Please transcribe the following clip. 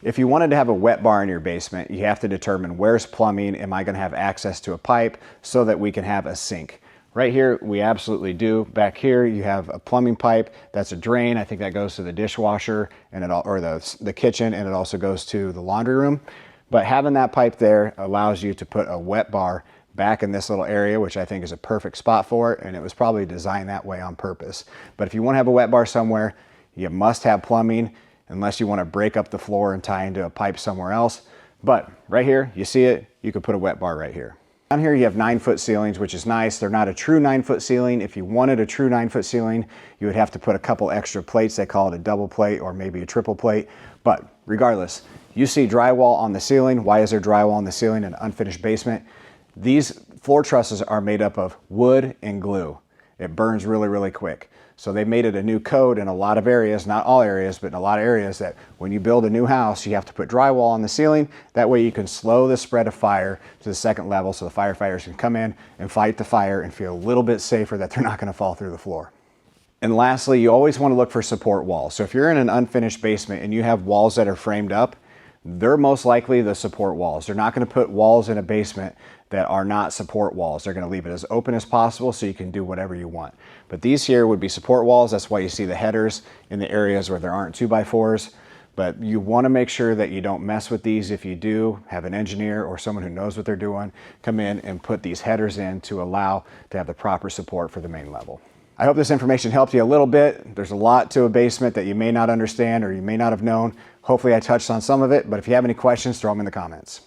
If you wanted to have a wet bar in your basement, you have to determine where's plumbing, am I going to have access to a pipe so that we can have a sink. Right here, we absolutely do. Back here, you have a plumbing pipe. That's a drain. I think that goes to the dishwasher and or the kitchen, and it also goes to the laundry room. But having that pipe there allows you to put a wet bar back in this little area, which I think is a perfect spot for it, and it was probably designed that way on purpose. But if you want to have a wet bar somewhere, you must have plumbing, unless you want to break up the floor and tie into a pipe somewhere else. But right here, you see it, you could put a wet bar right here. Down here you have 9-foot ceilings, which is nice. They're not a true 9-foot ceiling. If you wanted a true 9-foot ceiling, you would have to put a couple extra plates. They call it a double plate or maybe a triple plate. But regardless, you see drywall on the ceiling. Why is there drywall on the ceiling in an unfinished basement? These floor trusses are made up of wood and glue. It burns really, really quick. So they made it a new code in a lot of areas, not all areas, but in a lot of areas, that when you build a new house, you have to put drywall on the ceiling. That way you can slow the spread of fire to the second level so the firefighters can come in and fight the fire and feel a little bit safer that they're not going to fall through the floor. And lastly, you always want to look for support walls. So if you're in an unfinished basement and you have walls that are framed up, they're most likely the support walls. They're not going to put walls in a basement that are not support walls. They're going to leave it as open as possible so you can do whatever you want. But these here would be support walls. That's why you see the headers in the areas where there aren't 2x4s. But you want to make sure that you don't mess with these. If you do, have an engineer or someone who knows what they're doing come in and put these headers in to allow to have the proper support for the main level. I hope this information helped you a little bit. There's a lot to a basement that you may not understand or you may not have known. Hopefully I touched on some of it, but if you have any questions, throw them in the comments.